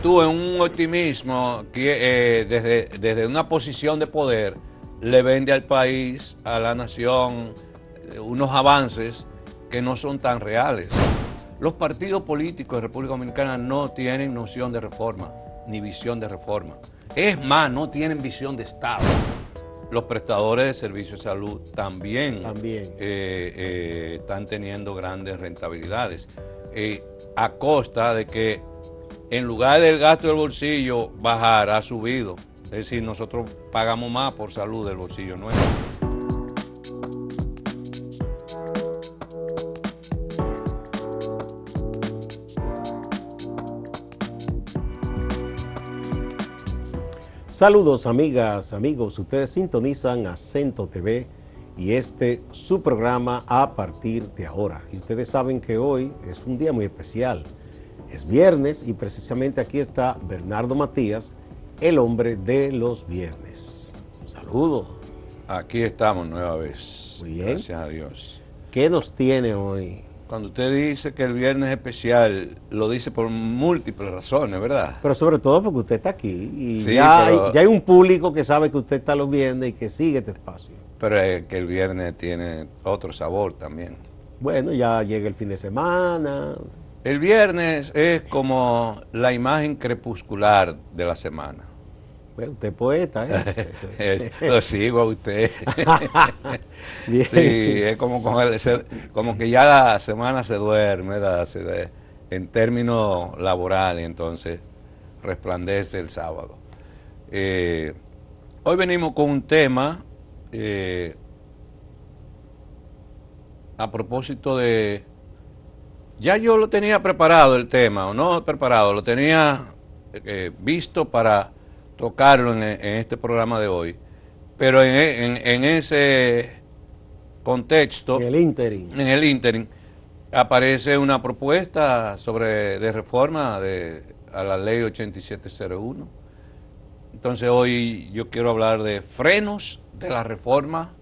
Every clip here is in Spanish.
tú en un optimismo que desde una posición de poder le vende al país, a la nación, unos avances que no son tan reales. Los partidos políticos de República Dominicana no tienen noción de reforma, ni visión de reforma. Es más, no tienen visión de Estado. Los prestadores de servicios de salud también. Están teniendo grandes rentabilidades, a costa de que en lugar del gasto del bolsillo bajar, ha subido. Es decir, nosotros pagamos más por salud del bolsillo nuestro. Saludos amigas, amigos, ustedes sintonizan Acento TV y su programa a partir de ahora. Y ustedes saben que hoy es un día muy especial, es viernes y precisamente aquí está Bernardo Matías, el hombre de los viernes. Saludos. Aquí estamos nueva vez, Muy bien. Gracias a Dios. ¿Qué nos tiene hoy? Cuando usted dice que el viernes es especial, lo dice por múltiples razones, ¿verdad? Pero sobre todo porque usted está aquí y Sí, ya pero hay un público que sabe que usted está los viernes y que sigue este espacio. Pero es que el viernes tiene otro sabor también. Bueno, ya llega el fin de semana. El viernes es como la imagen crepuscular de la semana. Bueno, usted es poeta, ¿eh? Lo sigo a usted. Bien. Sí, es como, como que ya la semana se duerme, ¿verdad? En términos laborales, entonces resplandece el sábado. Hoy venimos con un tema a propósito de... Ya yo lo tenía preparado el tema, o no preparado, lo tenía visto para tocarlo en este programa de hoy, pero en ese contexto, En el ínterin, aparece una propuesta de reforma a la ley 8701. Entonces hoy yo quiero hablar de frenos de la reforma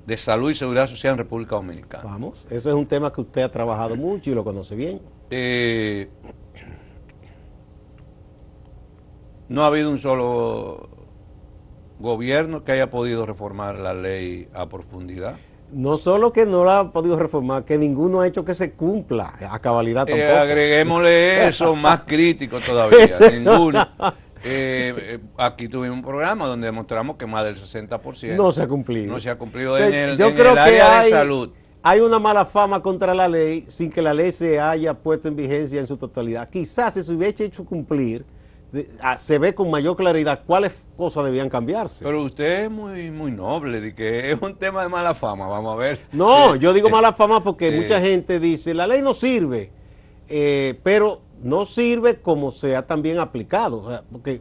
de salud y seguridad social en República Dominicana. Vamos, ese es un tema que usted ha trabajado mucho y lo conoce bien. No ha habido un solo gobierno que haya podido reformar la ley a profundidad. No solo que no la ha podido reformar, que ninguno ha hecho que se cumpla a cabalidad tampoco. Agreguémosle eso, más crítico todavía, ninguno. Aquí tuvimos un programa donde demostramos que más del 60% no se ha cumplido. No se ha cumplido Entonces, en el área de salud. Hay una mala fama contra la ley sin que la ley se haya puesto en vigencia en su totalidad. Quizás si se hubiese hecho cumplir, se ve con mayor claridad cuáles cosas debían cambiarse. Pero usted es muy noble, de que es un tema de mala fama, vamos a ver. No, yo digo mala fama porque mucha gente dice, la ley no sirve, pero no sirve como se ha también aplicado, o sea, porque,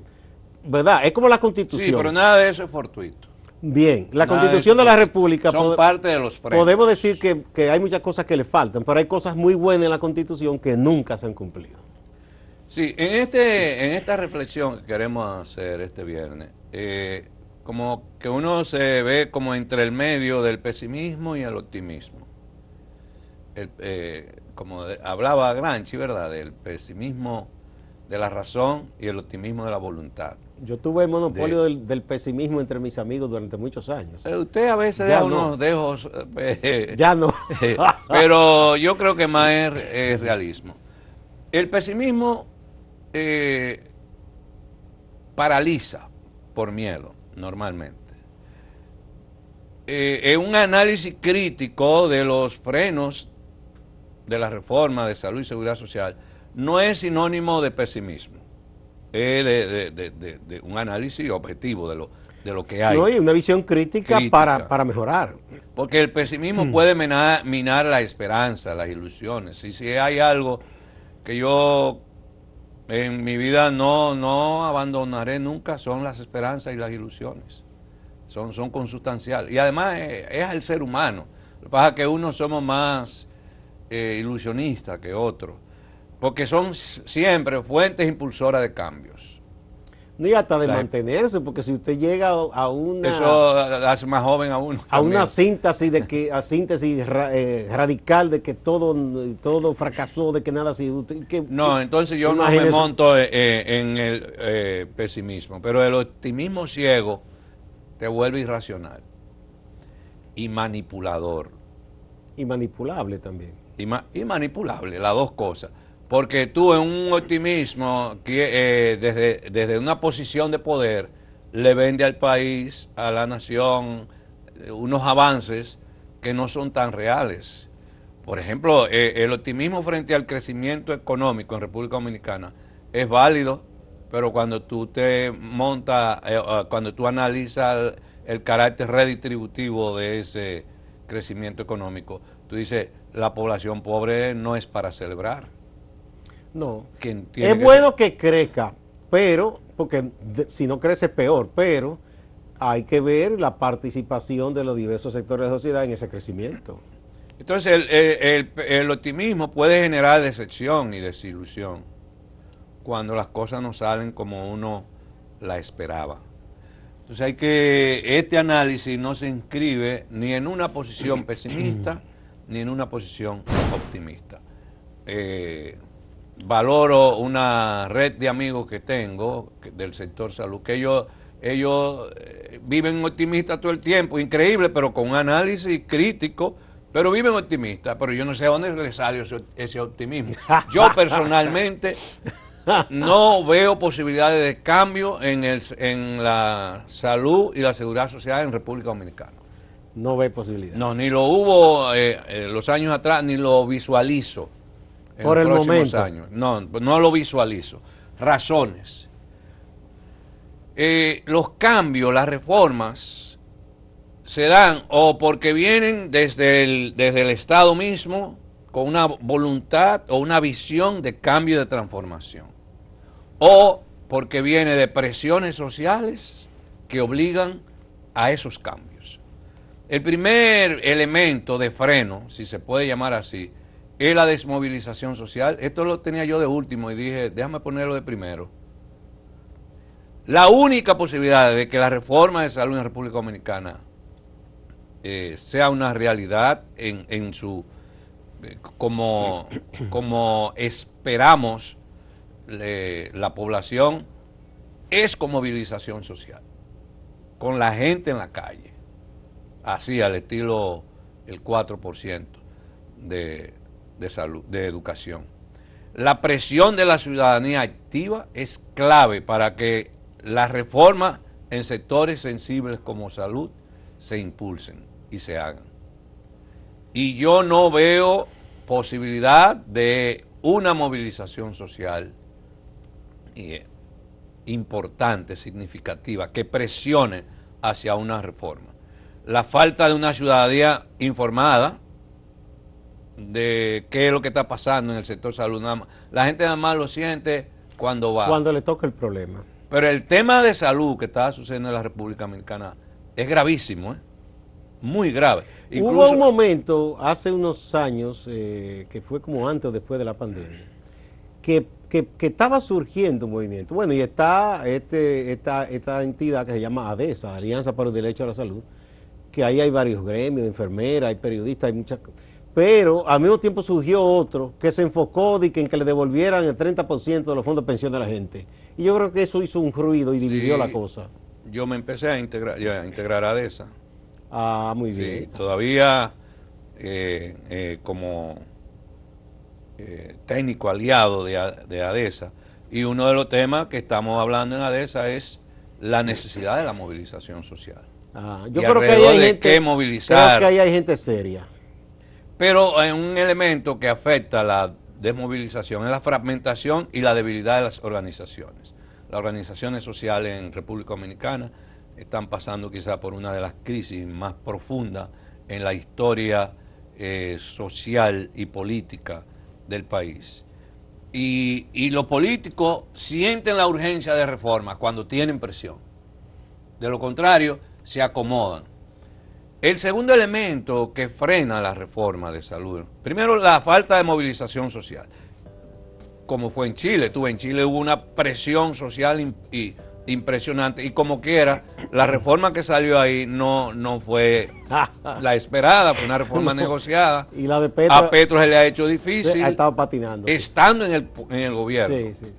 ¿verdad? Es como la Constitución. Sí, pero nada de eso es fortuito. Bien, la Nada Constitución de la República, son parte de los premios. Podemos decir que hay muchas cosas que le faltan, pero hay cosas muy buenas en la Constitución que nunca se han cumplido. Sí, en esta reflexión que queremos hacer este viernes, como que uno se ve como entre el medio del pesimismo y el optimismo. Hablaba Gramsci, ¿verdad?, del pesimismo de la razón y el optimismo de la voluntad. Yo tuve el monopolio del pesimismo entre mis amigos durante muchos años. Usted a veces da unos dejos... ya no. Pero yo creo que más es realismo. El pesimismo paraliza por miedo, normalmente. Es un análisis crítico de los frenos de la reforma de salud y seguridad social. No es sinónimo de pesimismo. Es de un análisis objetivo de lo que hay. No, y una visión crítica. Para mejorar. Porque el pesimismo puede minar la esperanza, las ilusiones. Si hay algo que yo en mi vida no abandonaré nunca, son las esperanzas y las ilusiones. Son consustanciales. Y además es el ser humano. Lo que pasa es que unos somos más ilusionistas que otros, porque son siempre fuentes impulsoras de cambios. Ni hasta de La- mantenerse, porque si usted llega Eso hace más joven a uno. a una también. síntesis radical de que todo fracasó, de que nada así. No, entonces yo no me Imagínese. monto en el pesimismo, pero el optimismo ciego te vuelve irracional y manipulador. Y manipulable también. Y manipulable, las dos cosas. Porque tú en un optimismo que desde una posición de poder le vende al país, a la nación, unos avances que no son tan reales. Por ejemplo, el optimismo frente al crecimiento económico en República Dominicana es válido, pero cuando tú te montas, cuando tú analizas el carácter redistributivo de ese crecimiento económico, tú dices, la población pobre no es para celebrar. No. Quien tiene Es que bueno que crezca, pero, porque si no crece es peor, pero hay que ver la participación de los diversos sectores de la sociedad en ese crecimiento. Entonces, el optimismo puede generar decepción y desilusión cuando las cosas no salen como uno la esperaba. Entonces, este análisis no se inscribe ni en una posición pesimista ni en una posición optimista. Valoro una red de amigos que tengo del sector salud, que ellos viven optimistas todo el tiempo, increíble, pero con un análisis crítico, pero viven optimistas, pero yo no sé dónde les sale ese optimismo. Yo personalmente no veo posibilidades de cambio en la salud y la seguridad social en República Dominicana. No ve posibilidad. No, ni lo hubo los años atrás, ni lo visualizo en Por los el próximos momento. años. No, no lo visualizo. Razones. Los cambios, las reformas, se dan o porque vienen desde el Estado mismo con una voluntad o una visión de cambio y de transformación, o porque viene de presiones sociales que obligan a esos cambios. El primer elemento de freno, si se puede llamar así, es la desmovilización social. Esto lo tenía yo de último y dije, déjame ponerlo de primero. La única posibilidad de que la reforma de salud en la República Dominicana sea una realidad en su como esperamos la población es con movilización social, con la gente en la calle, así al estilo el 4% de salud, de educación. La presión de la ciudadanía activa es clave para que las reformas en sectores sensibles como salud se impulsen y se hagan. Y yo no veo posibilidad de una movilización social importante, significativa, que presione hacia una reforma. La falta de una ciudadanía informada de qué es lo que está pasando en el sector salud. La gente nada más lo siente cuando va. Cuando le toca el problema. Pero el tema de salud que está sucediendo en la República Dominicana es gravísimo, muy grave. Hubo un momento, hace unos años, que fue como antes o después de la pandemia, que estaba surgiendo un movimiento. Bueno, y está esta entidad que se llama ADESA, Alianza para el Derecho a la Salud, que ahí hay varios gremios, enfermeras, hay periodistas, hay muchas cosas. Pero al mismo tiempo surgió otro que se enfocó en que le devolvieran el 30% de los fondos de pensión de la gente. Y yo creo que eso hizo un ruido y dividió la cosa. Yo me empecé a integrar a ADESA. Ah, muy bien. Sí, todavía como técnico aliado de ADESA. Y uno de los temas que estamos hablando en ADESA es la necesidad de la movilización social. Yo creo que ahí hay gente, qué movilizar. Creo que ahí hay gente seria. Pero hay un elemento que afecta la desmovilización es la fragmentación y la debilidad de las organizaciones. Las organizaciones sociales en República Dominicana están pasando quizá por una de las crisis más profundas en la historia social y política del país. Y los políticos sienten la urgencia de reforma cuando tienen presión. De lo contrario, se acomodan. El segundo elemento que frena la reforma de salud, primero la falta de movilización social, como fue en Chile. En Chile hubo una presión social y impresionante. Y como quiera, la reforma que salió ahí no fue la esperada, fue una reforma negociada. Y la de Petro, a Petro se le ha hecho ha difícil, estado patinando. estando en el gobierno. Sí, sí.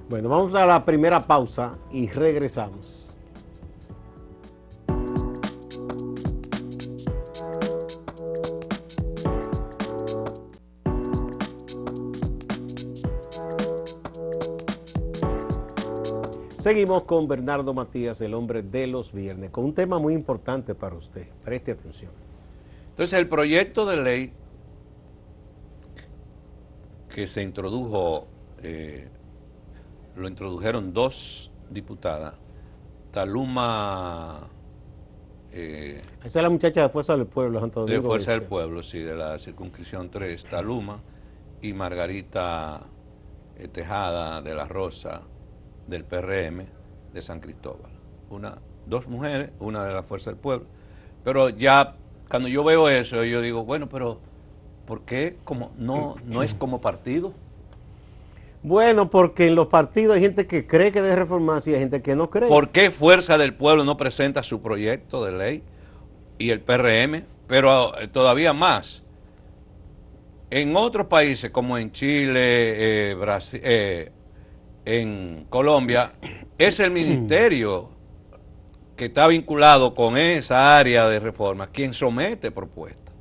Bueno, vamos a la primera pausa y regresamos. Seguimos con Bernardo Matías, el hombre de los viernes, con un tema muy importante para usted. Preste atención. Entonces, el proyecto de ley que se introdujo, lo introdujeron dos diputadas, Taluma, Esa es la muchacha de Fuerza del Pueblo, Santo Domingo. de Fuerza del Este. Pueblo, sí, de la circunscripción 3, Taluma, y Margarita Tejada de la Rosa, del PRM de San Cristóbal. Dos mujeres, una de la Fuerza del Pueblo. Pero ya, cuando yo veo eso, yo digo, bueno, pero ¿por qué no es como partido? Bueno, porque en los partidos hay gente que cree que debe reformarse y hay gente que no cree. ¿Por qué Fuerza del Pueblo no presenta su proyecto de ley y el PRM? Pero todavía más. En otros países como en Chile, Brasil, en Colombia, es el ministerio que está vinculado con esa área de reforma quien somete propuestas.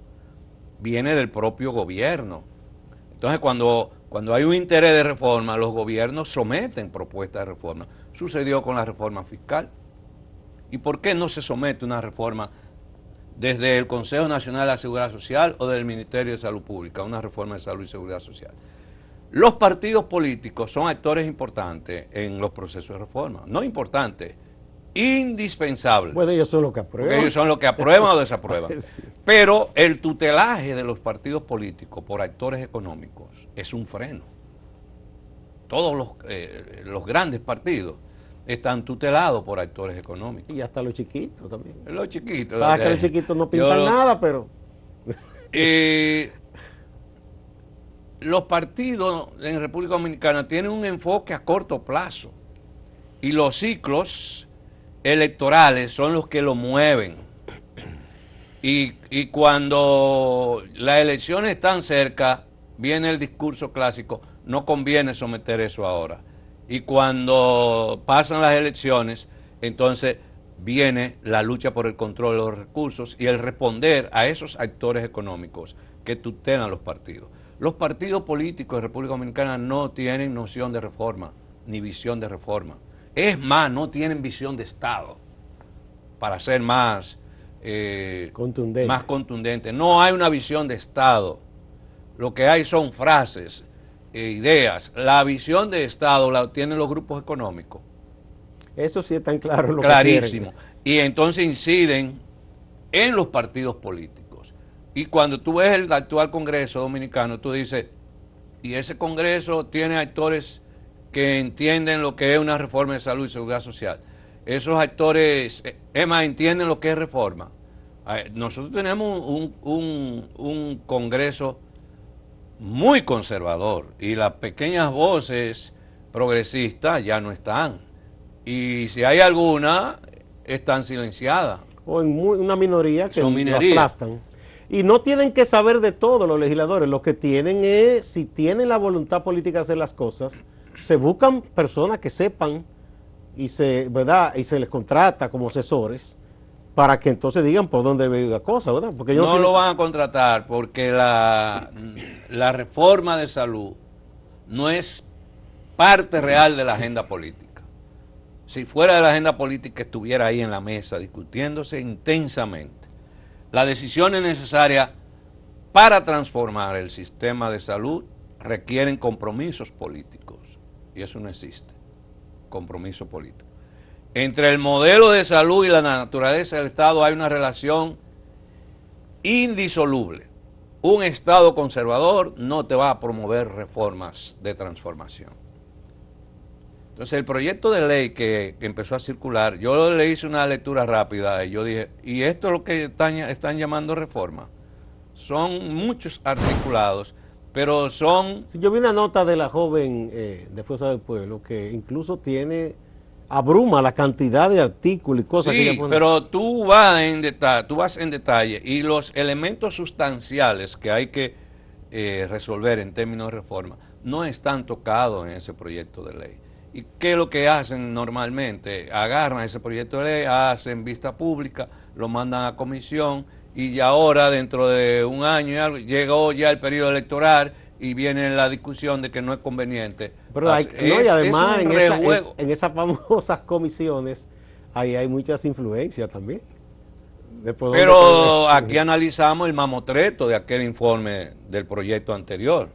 Viene del propio gobierno. Entonces, cuando hay un interés de reforma, los gobiernos someten propuestas de reforma. Sucedió con la reforma fiscal. ¿Y por qué no se somete una reforma desde el Consejo Nacional de la Seguridad Social o del Ministerio de Salud Pública, una reforma de salud y seguridad social? Los partidos políticos son actores importantes en los procesos de reforma. No importantes, indispensables. Bueno, ellos son los que aprueban. Porque ellos son los que aprueban o desaprueban. Sí. Pero el tutelaje de los partidos políticos por actores económicos es un freno. Todos los grandes partidos están tutelados por actores económicos. Y hasta los chiquitos también. Los chiquitos. Para que los chiquitos no pintan nada, pero... Los partidos en República Dominicana tienen un enfoque a corto plazo y los ciclos electorales son los que lo mueven. Y cuando las elecciones están cerca, viene el discurso clásico, no conviene someter eso ahora. Y cuando pasan las elecciones, entonces viene la lucha por el control de los recursos y el responder a esos actores económicos que tutelan los partidos. Los partidos políticos de República Dominicana no tienen noción de reforma, ni visión de reforma. Es más, no tienen visión de Estado para ser más contundente. No hay una visión de Estado. Lo que hay son frases, ideas. La visión de Estado la tienen los grupos económicos. Eso sí es tan claro. Clarísimo. Y entonces inciden en los partidos políticos. Y cuando tú ves el actual Congreso Dominicano, tú dices, y ese Congreso tiene actores que entienden lo que es una reforma de salud y seguridad social. Esos actores, entienden lo que es reforma. Nosotros tenemos un Congreso muy conservador y las pequeñas voces progresistas ya no están. Y si hay alguna, están silenciadas. O en una minoría que lo aplastan. Y no tienen que saber de todo los legisladores. Lo que tienen es, si tienen la voluntad política de hacer las cosas, se buscan personas que sepan ¿verdad? Y se les contrata como asesores para que entonces digan por dónde debe ir la cosa, ¿verdad? Porque no lo van a contratar porque la reforma de salud no es parte real de la agenda política. Si fuera de la agenda política estuviera ahí en la mesa discutiéndose intensamente. Las decisiones necesarias para transformar el sistema de salud requieren compromisos políticos y eso no existe, compromiso político. Entre el modelo de salud y la naturaleza del Estado hay una relación indisoluble. Un Estado conservador no te va a promover reformas de transformación. Entonces el proyecto de ley que empezó a circular, yo le hice una lectura rápida y yo dije, ¿y esto es lo que están llamando reforma? Son muchos articulados, pero son... Sí, yo vi una nota de la joven de Fuerza del Pueblo que incluso tiene abruma la cantidad de artículos y cosas que Sí, ella pone. pero tú vas en detalle y los elementos sustanciales que hay que resolver en términos de reforma no están tocados en ese proyecto de ley. ¿Y qué es lo que hacen normalmente? Agarran ese proyecto de ley, hacen vista pública, lo mandan a comisión y ya ahora, dentro de un año y algo, llegó ya el periodo electoral y viene la discusión de que no es conveniente. Pero no, y Es además un rejuego. en esas famosas comisiones ahí hay muchas influencias también. Después, Pero aquí analizamos el mamotreto de aquel informe del proyecto anterior.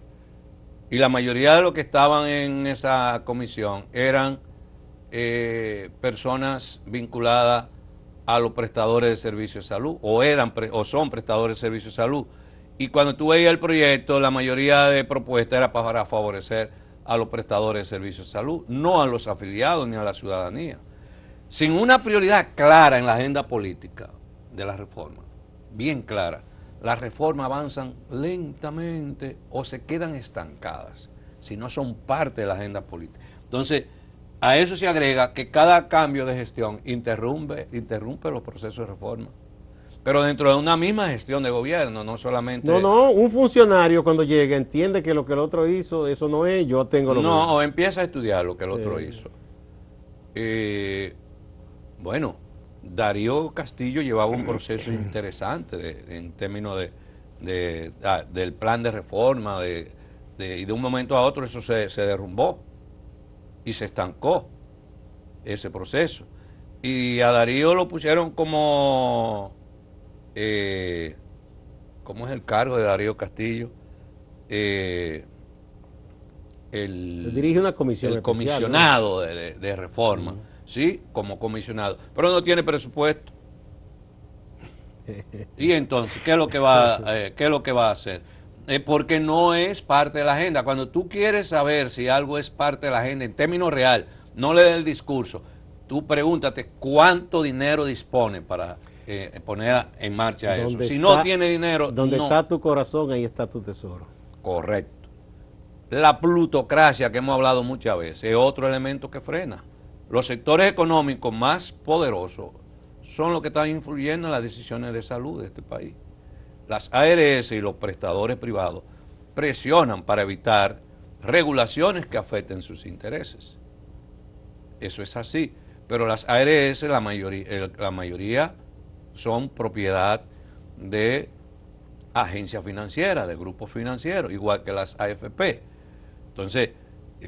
Y la mayoría de los que estaban en esa comisión eran personas vinculadas a los prestadores de servicios de salud, o son prestadores de servicios de salud. Y cuando tú veías el proyecto, la mayoría de propuestas era para favorecer a los prestadores de servicios de salud, no a los afiliados ni a la ciudadanía. Sin una prioridad clara en la agenda política de la reforma, bien clara, las reformas avanzan lentamente o se quedan estancadas si no son parte de la agenda política. Entonces, a eso se agrega que cada cambio de gestión interrumpe los procesos de reforma. Pero dentro de una misma gestión de gobierno, no solamente... no, un funcionario cuando llega entiende que lo que el otro hizo, eso no es, yo tengo lo mío. No, o empieza a estudiar lo que el otro hizo. Bueno, Darío Castillo llevaba un proceso interesante en términos del plan de reforma, y de un momento a otro eso se derrumbó y se estancó ese proceso. Y a Darío lo pusieron como, ¿cómo es el cargo de Darío Castillo? Dirige una comisión El especial, comisionado de reforma, ¿sí? Como comisionado. Pero no tiene presupuesto. Y entonces, ¿qué es lo que va a hacer? Porque no es parte de la agenda. Cuando tú quieres saber si algo es parte de la agenda en términos real, no le des el discurso. Tú pregúntate cuánto dinero dispone para poner en marcha eso. Si no tiene dinero, donde no. está tu corazón, ahí está tu tesoro. Correcto. La plutocracia que hemos hablado muchas veces es otro elemento que frena. Los sectores económicos más poderosos son los que están influyendo en las decisiones de salud de este país. Las ARS y los prestadores privados presionan para evitar regulaciones que afecten sus intereses. Eso es así. Pero las ARS, la mayoría son propiedad de agencias financieras, de grupos financieros, igual que las AFP. Entonces,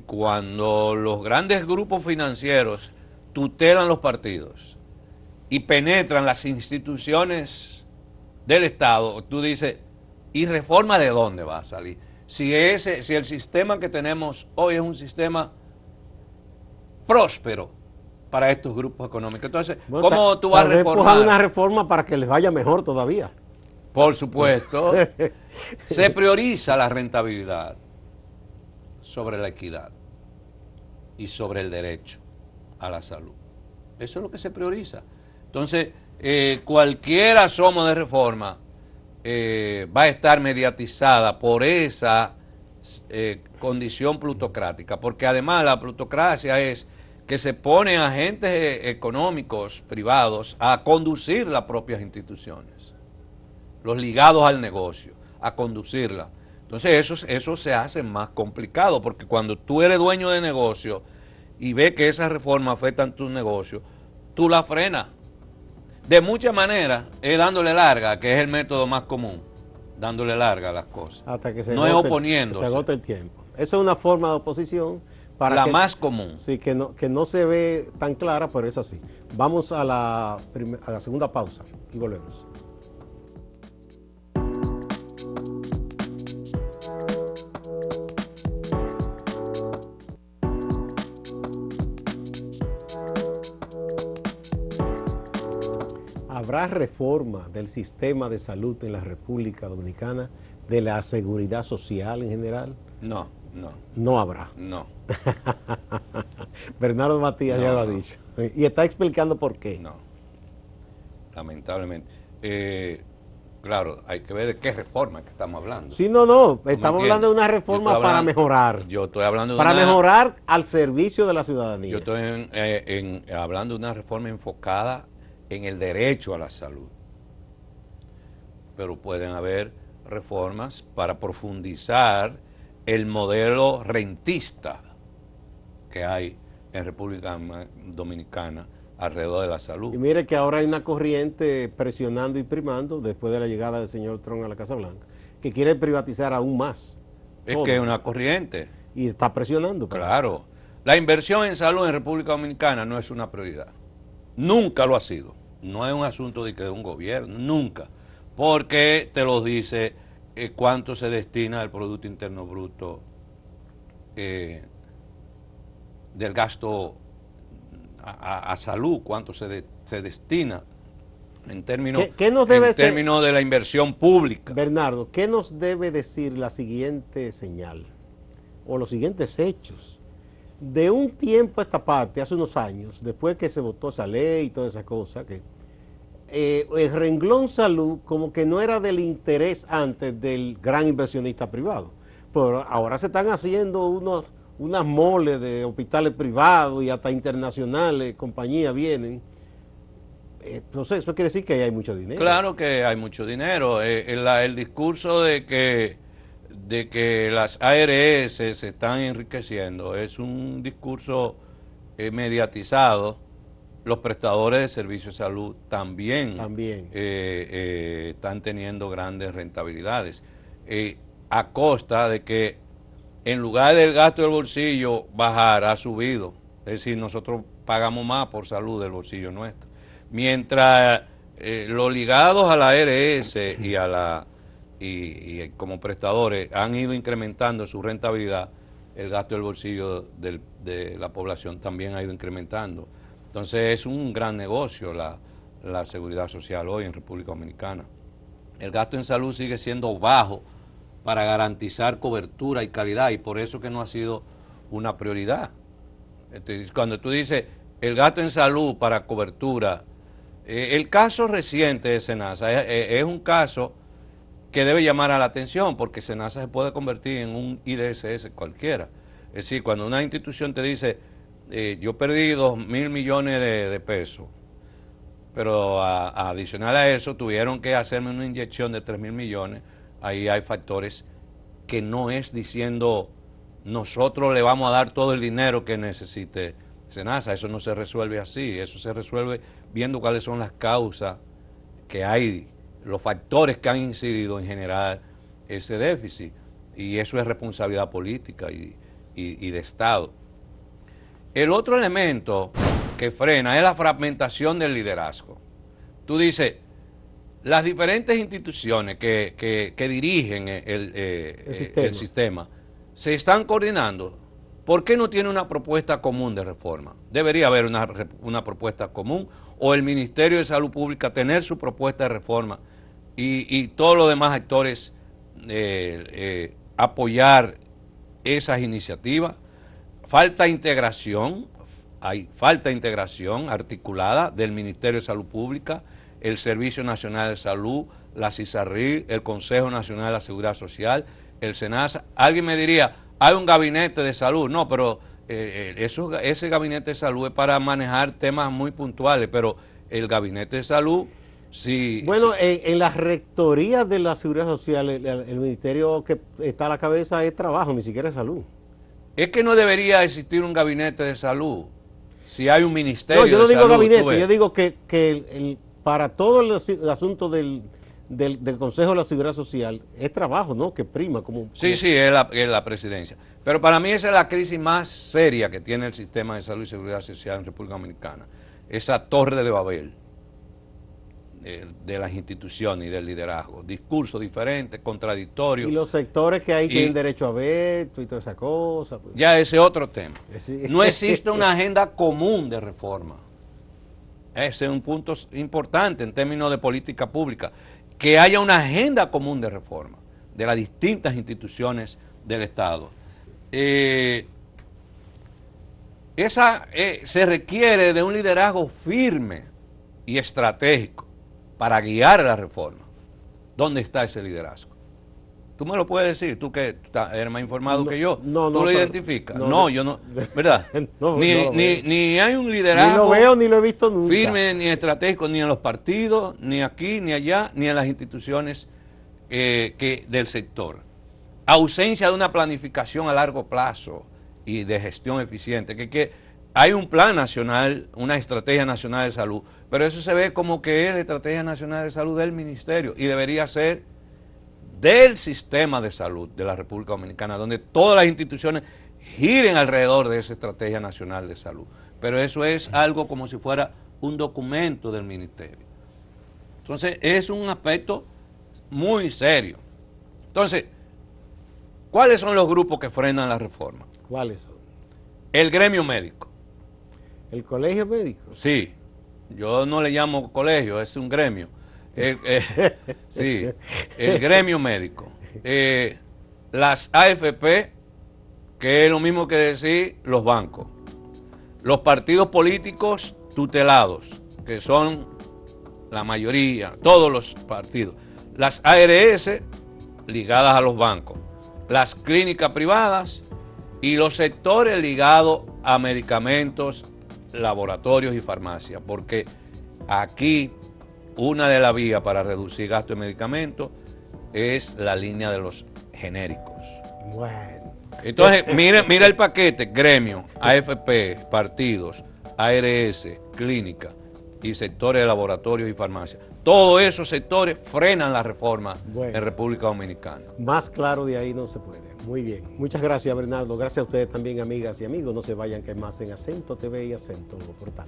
cuando los grandes grupos financieros tutelan los partidos y penetran las instituciones del Estado, tú dices, ¿y reforma de dónde va a salir? Si el sistema que tenemos hoy es un sistema próspero para estos grupos económicos. Entonces, bueno, ¿cómo tú vas a reformar? Una reforma para que les vaya mejor todavía. Por supuesto, se prioriza la rentabilidad sobre la equidad y sobre el derecho a la salud. Eso es lo que se prioriza. Entonces, cualquier asomo de reforma va a estar mediatizada por esa condición plutocrática, porque además la plutocracia es que se ponen agentes económicos privados a conducir las propias instituciones, los ligados al negocio, a conducirla. Entonces eso se hace más complicado, porque cuando tú eres dueño de negocio y ves que esas reformas afectan tu negocio, tú la frenas. De muchas maneras es dándole larga, que es el método más común, dándole larga a las cosas. Hasta que no es oponiéndose. Que se agote el tiempo. Eso es una forma de oposición. La más común. Sí, que no se ve tan clara, pero es así. Vamos a la segunda pausa y volvemos. ¿Habrá reforma del sistema de salud en la República Dominicana, de la seguridad social en general? No. No habrá. No. Bernardo Matías ya lo ha dicho. Y está explicando por qué. No. Lamentablemente. claro, hay que ver de qué reforma que estamos hablando. Sí, no, estamos entiendes? hablando de una reforma para mejorar. Yo estoy hablando de para mejorar al servicio de la ciudadanía. Yo estoy hablando de una reforma enfocada en el derecho a la salud. Pero pueden haber reformas para profundizar el modelo rentista que hay en República Dominicana alrededor de la salud. Y mire que ahora hay una corriente presionando y primando, después de la llegada del señor Trump a la Casa Blanca, que quiere privatizar aún más. Es todo. que es una corriente. Y está presionando. Claro. La inversión en salud en República Dominicana no es una prioridad. Nunca lo ha sido. No es un asunto de un gobierno, nunca. Porque te lo dice cuánto se destina al Producto Interno Bruto del gasto a salud, cuánto se destina en términos de la inversión pública. Bernardo, ¿qué nos debe decir la siguiente señal o los siguientes hechos? De un tiempo a esta parte, hace unos años, después que se votó esa ley y todas esas cosas, que el renglón salud como que no era del interés antes del gran inversionista privado, pero ahora se están haciendo unas moles de hospitales privados y hasta internacionales, compañías vienen. Entonces eso quiere decir que hay mucho dinero. Claro que hay mucho dinero. El discurso de que las ARS se están enriqueciendo es un discurso mediatizado. Los prestadores de servicios de salud también. Están teniendo grandes rentabilidades a costa de que en lugar del gasto del bolsillo bajar, ha subido. Es decir, nosotros pagamos más por salud del bolsillo nuestro. Mientras los ligados a la ARS y como prestadores han ido incrementando su rentabilidad, el gasto del bolsillo de la población también ha ido incrementando. Entonces es un gran negocio la seguridad social hoy en República Dominicana. El gasto en salud sigue siendo bajo para garantizar cobertura y calidad, y por eso que no ha sido una prioridad. Cuando tú dices el gasto en salud para cobertura, el caso reciente de SENASA es un caso que debe llamar a la atención, porque SENASA se puede convertir en un IDSS cualquiera. Es decir, cuando una institución te dice, yo perdí 2.000 millones de pesos, pero adicional a eso tuvieron que hacerme una inyección de 3.000 millones, ahí hay factores que no es diciendo nosotros le vamos a dar todo el dinero que necesite SENASA. Eso no se resuelve así, eso se resuelve viendo cuáles son las causas que hay, los factores que han incidido en generar ese déficit, y eso es responsabilidad política y de Estado. El otro elemento que frena es la fragmentación del liderazgo. Tú dices, las diferentes instituciones que dirigen el sistema se están coordinando. ¿Por qué no tiene una propuesta común de reforma? Debería haber una propuesta común, o el Ministerio de Salud Pública tener su propuesta de reforma y todos los demás actores apoyar esas iniciativas. Falta integración, hay falta de integración articulada del Ministerio de Salud Pública, el Servicio Nacional de Salud, la CISARRIL, el Consejo Nacional de la Seguridad Social, el SENASA. Alguien me diría, hay un gabinete de salud. No, pero ese gabinete de salud es para manejar temas muy puntuales, pero el gabinete de salud, sí. Bueno, en la rectoría de la Seguridad Social, el ministerio que está a la cabeza es trabajo, ni siquiera es salud. Es que no debería existir un gabinete de salud si hay un ministerio de salud. No, yo no digo gabinete, yo digo que para todo el asunto del Consejo de la Seguridad Social es trabajo, ¿no? Que prima. Sí, es la presidencia. Pero para mí esa es la crisis más seria que tiene el sistema de salud y seguridad social en República Dominicana. Esa torre de Babel de las instituciones y del liderazgo. Discursos diferentes, contradictorios. Y los sectores que hay tienen derecho a veto y todas esas cosas. Pues. Ya ese es otro tema. Sí. No existe una agenda común de reforma. Ese es un punto importante en términos de política pública. Que haya una agenda común de reforma de las distintas instituciones del Estado. Se requiere de un liderazgo firme y estratégico para guiar la reforma. ¿Dónde está ese liderazgo? Tú me lo puedes decir, tú que eres más informado que yo. No, ¿Tú lo identificas? No, yo no. ¿Verdad? Ni hay un liderazgo. Ni lo veo ni lo he visto nunca. Firme ni estratégico, ni en los partidos, ni aquí, ni allá, ni en las instituciones del sector. Ausencia de una planificación a largo plazo y de gestión eficiente. Que hay un plan nacional, una estrategia nacional de salud, pero eso se ve como que es la estrategia nacional de salud del ministerio y debería ser del sistema de salud de la República Dominicana, donde todas las instituciones giren alrededor de esa estrategia nacional de salud. Pero eso es algo como si fuera un documento del ministerio. Entonces, es un aspecto muy serio. Entonces, ¿cuáles son los grupos que frenan la reforma? ¿Cuáles son? El gremio médico. ¿El colegio médico? Sí, yo no le llamo colegio, es un gremio. Sí, el gremio médico. Las AFP, que es lo mismo que decir los bancos. Los partidos políticos tutelados, que son la mayoría, todos los partidos. Las ARS, ligadas a los bancos. Las clínicas privadas y los sectores ligados a medicamentos, laboratorios y farmacias. Porque aquí una de las vías para reducir gasto de medicamentos es la línea de los genéricos. Bueno. Entonces, mira el paquete: gremio, AFP, partidos, ARS, clínica y sectores de laboratorios y farmacias. Todos esos sectores frenan la reforma en República Dominicana. Más claro de ahí no se puede. Muy bien. Muchas gracias, Bernardo. Gracias a ustedes también, amigas y amigos. No se vayan, que hay más en Acento TV y Acento Portal.